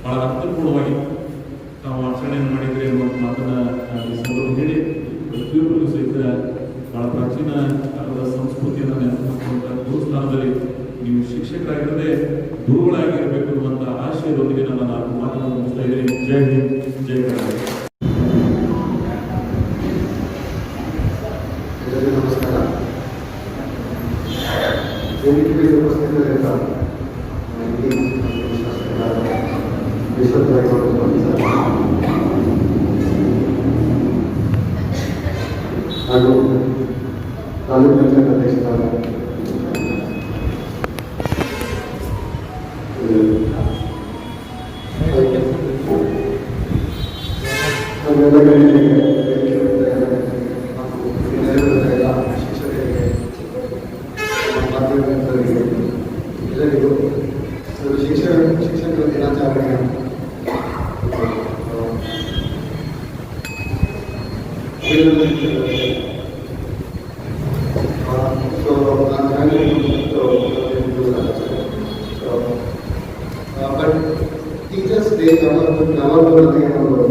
ಬಹಳ ಅರ್ಥಪೂರ್ಣವಾಗಿ ನಾವು ಆಚರಣೆಯನ್ನು ಮಾಡಿದರೆ ಅನ್ನುವಂಥ ಮಾತನ್ನು ಈ ಸಂದರ್ಭ ಹೇಳಿ, ಪ್ರತಿಯೊಬ್ಬರಿಗೂ ಸಹಿತ ಬಹಳ ಪ್ರಾಚೀನ ಕಾಲದ ಸಂಸ್ಕೃತಿಯನ್ನು ನೆನಪಿಸುವಂಥ ಗುರುಸ್ಥಾನದಲ್ಲಿ ನೀವು ಶಿಕ್ಷಕರಾಗಿರದೆ ಗುರುಗಳಾಗಿರಬೇಕು ಅನ್ನುವಂಥ ಆಶಯದೊಂದಿಗೆ ನನ್ನ ನಾಲ್ಕು ಮಾತನ್ನು ಮುಗಿಸ್ತಾ ಇದ್ದೀನಿ. ಜೈ ಹಿಂದ್, ಜೈ ಕರ್ನಾಟಕ. ನಮಸ್ಕಾರ. ವೇದಿಕೆಗೆ ಉಪಸ್ಥಿತರಿದ್ದ ಹಾಗೂ ತಾಲೂಕು ಪಂಚಾಯತ್ ಅಧ್ಯಕ್ಷರಾದ ಎಲ್ಲರಿಗೂ ಶಿಕ್ಷಕರ ದಿನಾಚರಣೆಯ but Teachers Day ಯಾವಾಗಲೂ ನನಗೆ ಒಂದು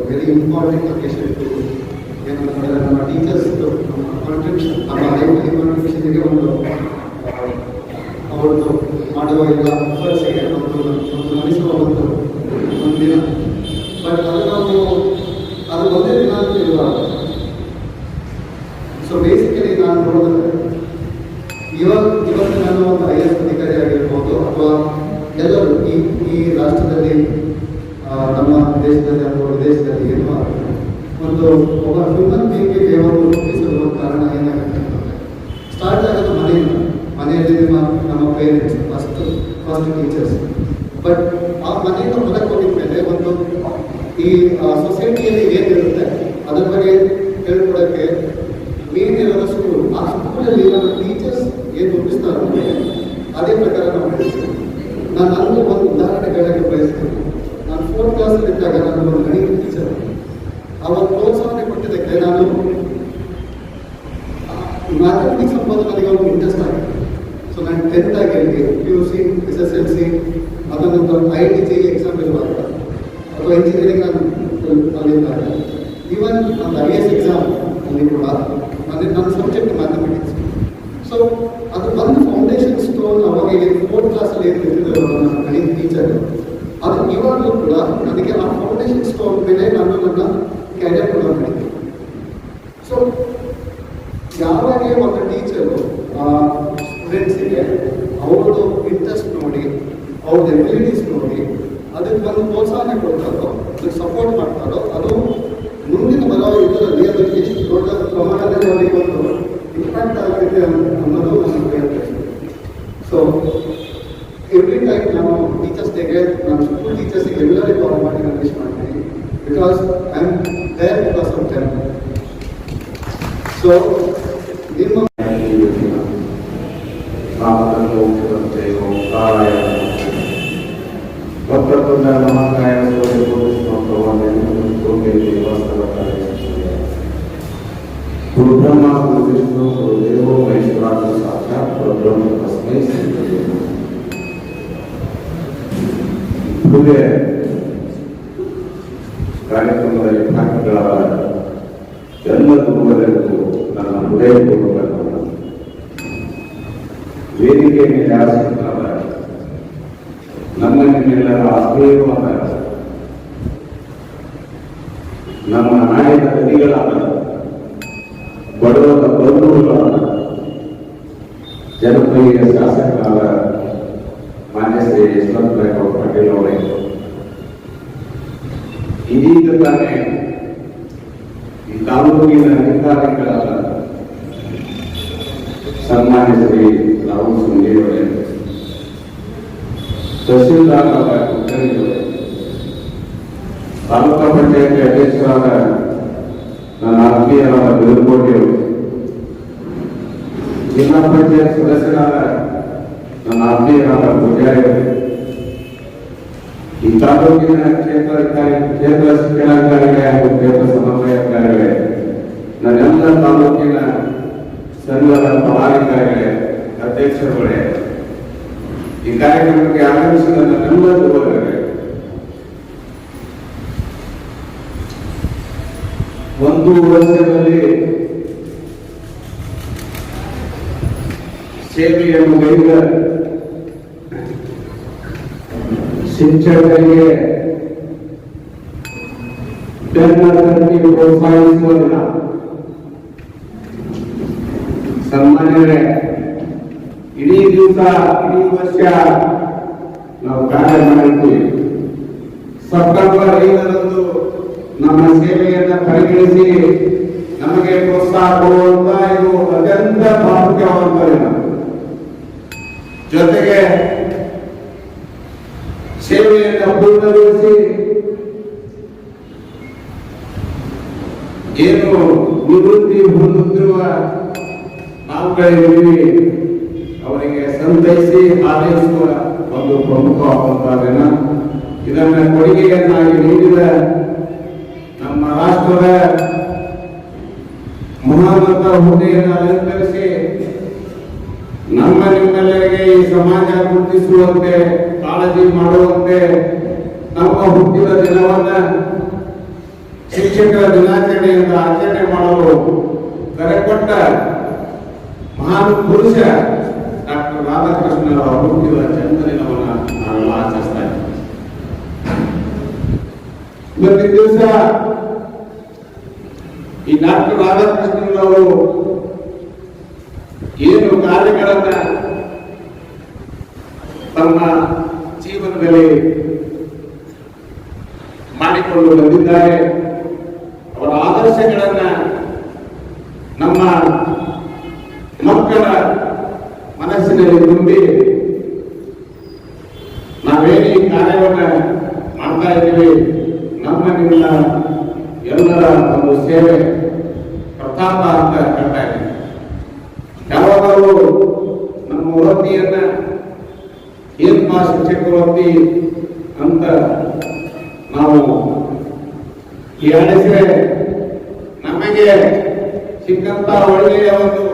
ವೆರಿ ಇಂಪಾರ್ಟೆಂಟ್ ಅಕೇಶನ್ ಟು ಏನಂತಂದರೆ ನಮ್ಮ ಟೀಚರ್ಸ್ ಕಾಂಟ್ರಿಬ್ಯೂಷನ್, ನಮ್ಮ ಹೈ ಕಾಂಟ್ರಿಬ್ಯೂಷನ್ಗೆ ಒಂದು ಅವ್ರದ್ದು ಮಾಡುವ ಎಲ್ಲ ಎಫರ್ಟ್ಸ್ಗೆ ಒಂದು ನಡೆಸುವ ಒಂದು ದಿನ. ಬಟ್ ಅದು ನಾವು ಅದು ಒಂದೇ ದಿನ ಅಂತ ಇರಬಾರ್ದು. ಸೊ ಬೇಸಿಕಲಿ ನಾನು ನೋಡಿದ್ರೆ ಇವತ್ತು ನಾನು ಒಂದು IAS ಅಧಿಕಾರಿ ಆಗಿರ್ಬೋದು ಅಥವಾ ಎಲ್ಲರೂ ಈ ರಾಷ್ಟ್ರದಲ್ಲಿ ನಮ್ಮ ದೇಶದಲ್ಲಿ ಅಥವಾ ವಿದೇಶದಲ್ಲಿ ಇರುವ ಒಂದು ಒಬ್ಬ ಹ್ಯೂಮನ್ ಬೀಯಿಂಗ್ಗೆ ಒಂದು ರೂಪಿಸಲು ಕಾರಣ ಏನಾಗುತ್ತೆ ಅಂತಂದರೆ ಸ್ಟಾರ್ಟ್ ಆಗೋದು ಮನೆಯಲ್ಲಿ ನಮ್ಮ ಪೇರೆಂಟ್ಸ್ ಫಸ್ಟ್ ಟೀಚರ್ಸ್. ಬಟ್ ಆ ಮನೆಯಿಂದ ಹೊರಗೆ ಹೋಗಿದ ಮೇಲೆ ಒಂದು ಈ ಸೊಸೈಟಿಯಲ್ಲಿ ಏನಿರುತ್ತೆ ಅದ್ರ ಬಗ್ಗೆ ಹೇಳ್ಕೊಡೋಕ್ಕೆ ಮೇನ್ ಇರೋದು ಸ್ಕೂಲ್. ಆ ಸ್ಕೂಲಲ್ಲಿ ನಮ್ಮ ಟೀಚರ್ಸ್ ಏನು ರೂಪಿಸ್ತಾರೋ ಅದೇ ಪ್ರಕಾರ ನಾವು ಹೇಳ್ತೀವಿ. ನಾನು ನನಗೂ ಒಂದು ಉದಾಹರಣೆ ಹೇಳಕ್ಕೆ ಬಯಸ್ತೀನಿ. ನಾನು 4th ಕ್ಲಾಸಲ್ಲಿ ಇದ್ದಾಗ ನಾನು ಒಂದು ಗಣಿತ ಟೀಚರ್. ಅವರ ಪ್ರೋತ್ಸಾಹನೆ ಕೊಟ್ಟಿದ್ದಕ್ಕೆ ನಾನು ಮ್ಯಾಥಮೆಟಿಕ್ಸ್ ಅಂಬೋದು ನನಗೆ ಒಂದು ಇಂಟ್ರೆಸ್ಟ್ ಆಗಿದೆ. ಸೊ ನಾನು 10th ಆಗಿರಲಿ, PUC, SSLC, ಅದರ ನಂತರ IIT ಎಕ್ಸಾಮ್ ಇರುವಾಗ ಅಥವಾ ಇಂಜಿನಿಯರಿಂಗ್ ಅಲ್ಲಿದ್ದಾಗ, ಈವನ್ ನನ್ನ IAS ಎಕ್ಸಾಮ್ ಅಲ್ಲಿ ಕೂಡ ನನ್ನ ಸಬ್ಜೆಕ್ಟ್ ಮ್ಯಾಥಮೆಟಿಕ್ಸ್. ಸೊ ಅದು ಒಂದು ಫೌಂಡೇಶನ್ ಸ್ಟೋನ್. ಅವಾಗ 4th ಕ್ಲಾಸಲ್ಲಿ ಏನಿರ್ತಿದ್ರು ನನ್ನ ಗಣಿತ ಟೀಚರ್, ಅದು ಇವಾಗಲೂ ಕೂಡ ನನಗೆ ಆ ಫೌಂಡೇಶನ್ ಸ್ಟೋನ್ ಮೇಲೆ ನಾನು ನನ್ನ ಕ್ಯಾರಿಯರ್ ಕೂಡ ಮಾಡಿದ್ದೆ. ಸೊ ಯಾವಾಗ ಒಂದು ಟೀಚರು ಸ್ಟೂಡೆಂಟ್ಸಿಗೆ ಅವ್ರದ್ದು ಇಂಟ್ರೆಸ್ಟ್ ನೋಡಿ, ಅವ್ರದ್ದು ಎಬಿಲಿಟೀಸ್ ನೋಡಿ ಅದಕ್ಕೆ ಒಂದು ಪ್ರೋತ್ಸಾಹನೆ ಕೊಡ್ತಾರೋ, ಅದಕ್ಕೆ ಸಪೋರ್ಟ್ ಮಾಡ್ತಾರೋ, ಅದು ಮುಂದಿನ ಬರೋ ಇದರಲ್ಲಿ ಅದು ಎಷ್ಟು ದೊಡ್ಡ ಪ್ರಮಾಣದಲ್ಲಿ ಅವರಿಗೆ ಒಂದು ಇಂಪ್ಯಾಕ್ಟ್ ಆಗುತ್ತೆ ಅನ್ನೋದು ನನ್ನ ಪ್ರಯತ್ನ. ಸೊ ಎವ್ರಿ ಟೈಮ್ ನಾನು ಟೀಚರ್ಸ್ ಡೇಗೆ ನಾನು ಸ್ಕೂಲ್ ಟೀಚರ್ಸಿಗೆ ಎಲ್ಲರಿಗೂ ಕಾಲ್ ಮಾಡಿ ನಾನು ವಿಶ್ ಮಾಡ್ತೀನಿ. Because I am there because of them. So ನಿಮ್ಮ ವಕ್ರತುಂಡ ಮಹಾಕಾಯ ಗುರು ಬ್ರಹ್ಮ ಗುರು ವಿಷ್ಣು ಗುರು ದೇವೋ ಮಹೇಶ್ವರ ಸಾಕ್ಷಾತ್ ಪರಬ್ರಹ್ಮ ತಸ್ಮೈ ಶ್ರೀ ಗುರುವೇ ನಮಃ. ಮುಂದೆ ಕಾರ್ಯಕ್ರಮದಲ್ಲಿ ಭಾಗಿಗಳಾದ ಎಲ್ಲ ಗುರುವರೆಗೂ ನನ್ನ ಹೃದಯಪೂರ್ವಕ ವೇದಿಕೆ ಮೇಲೆ ಆಸಕ್ತರಾದ ನಮ್ಮ ನಿಮ್ಮೆಲ್ಲರ ಆತ್ಮೀಯವಾದ ನಮ್ಮ ನಾಡಿನ ಗದಿಗಳಾದ ಬಡವರ ಬಂಧುಗಳಾದ ಜನಪ್ರಿಯ ಶಾಸಕರಾದ ಮಾನ್ಯ ಶ್ರೀ ಯಶವಂತರಾವ್ ಪಾಟೀಲ್ ಅವರೇ, ಇದೀಗ ತಾನೇ ಈ ತಾಲೂಕಿನ ಅಧಿಕಾರಿಗಳಾದ ಸನ್ಮಾನ್ಯ ಶ್ರೀ ರಾಹುಲ್ ಸುಂದೇವರೇ, ತಹಸೀಲ್ದಾರ್ ಕುಲಕರ್ಣಿಯವರೇ, ತಾಲೂಕಾ ಪಂಚಾಯತ್ ಅಧ್ಯಕ್ಷರಾದ ನನ್ನ ಆತ್ಮೀಯರಾದ ಬಿರುಕೋಟೆಯವರು, ಜಿಲ್ಲಾ ಪಂಚಾಯತ್ ಸದಸ್ಯರಾದ ನನ್ನ ಆತ್ಮೀಯರಾದ ಪೂಜಾರಿಯವರೇ, ಈ ತಾಲೂಕಿನ ಕ್ಷೇತ್ರ ಶಿಕ್ಷಣಾಧಿಕಾರಿಗಳೇ ಹಾಗೂ ಕ್ಷೇತ್ರ ಸಮನ್ವಯಾಧಿಕಾರಿಗಳೇ, ನನ್ನೆಲ್ಲ ತಾಲೂಕಿನ ಸಂಘದ ಪದಾಧಿಕಾರಿಗಳೇ, ಅಧ್ಯಕ್ಷರುಗಳೇ, ಈ ಕಾರ್ಯಕ್ರಮಕ್ಕೆ ಆಗಮಿಸಿದ ನನ್ನೆಲ್ಲ ಯುವಕರೇ, ಒಂದು ವರ್ಷದಲ್ಲಿ ಸೇವೆಯನ್ನು ಗೈದ ಶಿಕ್ಷಕರಿಗೆ ಬೆನ್ನತ್ತಿ ಪ್ರೋತ್ಸಾಹಿಸುವ ದಿನ. ಸನ್ಮಾನ್ಯವರೇ, ಇಡೀ ದಿವಸ ಇಡೀ ವರ್ಷ ನಾವು ಕಾರ್ಯ ಮಾಡಿರ್ತೀವಿ. ಸೆಪ್ಟೆಂಬರ್ 5ರಂದು ನಮ್ಮ ಸೇವೆಯನ್ನು ಪರಿಗಣಿಸಿ ನಮಗೆ ಪ್ರೋತ್ಸಾಹ ಕೊಡುವಂತ ಇದು ಅತ್ಯಂತ ಪ್ರಾಮುಖ್ಯವಾದಂತ ದಿನ. ಜೊತೆಗೆ ಸೇವೆಯನ್ನು ಪೂರ್ಣಗೊಳಿಸಿ ಏನು ನಿವೃತ್ತಿ ಹೊಂದುತ್ತಿರುವ ನಾವುಗಳಿದ್ದೀವಿ ಅವರಿಗೆ ಸಂತೈಸಿ ಆರೈಸುವ ಒಂದು ಪ್ರಮುಖವಾದಂತಹ ದಿನ. ಇದನ್ನ ಕೊಡುಗೆಯನ್ನಾಗಿ ನೀಡಿದ ನಮ್ಮ ರಾಷ್ಟ್ರದ ಮಹಾನತ ಹುದ್ದೆಯನ್ನು ಅಲಂಕರಿಸಿ ನಮ್ಮ ನಿಮ್ಮೆಲ್ಲರಿಗೆ ಈ ಸಮಾಜ ಗುರುತಿಸುವಂತೆ ಕಾಳಜಿ ಮಾಡುವಂತೆ ನಮ್ಮ ಹುಟ್ಟಿದ ದಿನವನ್ನ ಶಿಕ್ಷಕರ ದಿನಾಚರಣೆಯಿಂದ ಆಚರಣೆ ಮಾಡಲು ಕರೆಕೊಟ್ಟ ಮಹಾನ್ ಪುರುಷ ಡಾಕ್ಟರ್ ರಾಧಾಕೃಷ್ಣರ ಹುಟ್ಟಿದ ಜನ್ಮದಿನವನ್ನು ನಾವೆಲ್ಲ ಆಚರಿಸ್ತಾ ಇದ್ದೀವಿ. ಇವತ್ತಿನ ದಿವಸ ಈ ಡಾಕ್ಟರ್ ರಾಧಾಕೃಷ್ಣರವರು ಏನು ಕಾರ್ಯಗಳನ್ನ ತಮ್ಮ ಜೀವನದಲ್ಲಿ ಮಾಡಿಕೊಂಡು ಬಂದಿದ್ದಾರೆ, ಅವರ ಆದರ್ಶಗಳನ್ನ ನಮ್ಮ ಮಕ್ಕಳ ಮನಸ್ಸಿನಲ್ಲಿ ತುಂಬಿ ನಾವೇನು ಈ ಕಾರ್ಯವನ್ನ ಮಾಡ್ತಾ ಇದ್ದೀವಿ, ನಮ್ಮ ನಿಮ್ಮ ಎಲ್ಲರ ಒಂದು ಸೇವೆ ಪ್ರತಾಪ ಅಂತ ಹೇಳ್ತಾ ಇದ್ದೀವಿ. ಯಾವಾಗಲೂ ನಮ್ಮ ವೃತ್ತಿಯನ್ನ ಏನ್ ಶಿಕ್ಷಕ ವೃತ್ತಿ ಅಂತ ನಾವು ಹೇಳಿದ್ರೆ ನಮಗೆ ಸಿಕ್ಕಂತ ಒಳ್ಳೆಯ ಒಂದು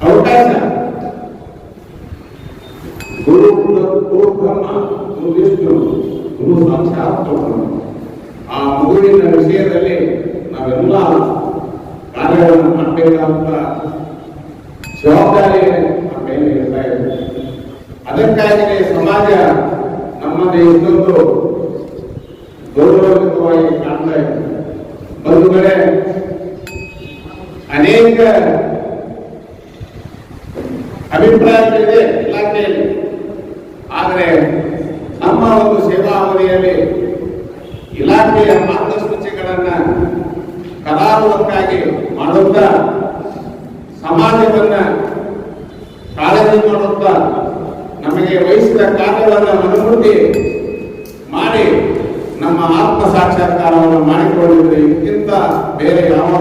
ಅವಕಾಶ ಗುರು ಬ್ರಹ್ಮ, ಗುರು ವಿಷ್ಣು, ಗುರು ಸಾಕ್ಷಾತ್ ಆ ಮಗುವಿನ ವಿಷಯದಲ್ಲಿ ನಾವೆಲ್ಲ ಕಾರ್ಯಗಳನ್ನು ಮಾಡಬೇಕಾದಂತ ಜವಾಬ್ದಾರಿ ನಮ್ಮ ಮೇಲೆ ಇರ್ತಾ ಇದೆ. ಅದಕ್ಕಾಗಿಯೇ ಸಮಾಜ ನಮ್ಮಲ್ಲಿ ಇಷ್ಟೊಂದು ಗೌರವಯುತವಾಗಿ ಕಾಣ್ತಾ ಇದೆ. ಒಂದು ಕಡೆ ಅನೇಕ ಅಭಿಪ್ರಾಯಗಳಿದೆ ಇಲಾಖೆಯಲ್ಲಿ, ಆದರೆ ನಮ್ಮ ಒಂದು ಸೇವಾ ಅವಧಿಯಲ್ಲಿ ಇಲಾಖೆಯ ಮಾರ್ಗಸೂಚಿಗಳನ್ನ ಕರಾರುವಕ್ಕಾಗಿ ಮಾಡುತ್ತಾ ಸಮಾಜವನ್ನ ಕಾಳಜಿ ಮಾಡುತ್ತಾ ನಮಗೆ ವಹಿಸಿದ ಕಾರ್ಯವನ್ನು ಮನಮುಟ್ಟಿ ಮಾಡಿ ನಮ್ಮ ಆತ್ಮ ಸಾಕ್ಷಾತ್ಕಾರವನ್ನು ಮಾಡಿಕೊಂಡಿದ್ರೆ ಇದಕ್ಕಿಂತ ಬೇರೆ ಯಾವ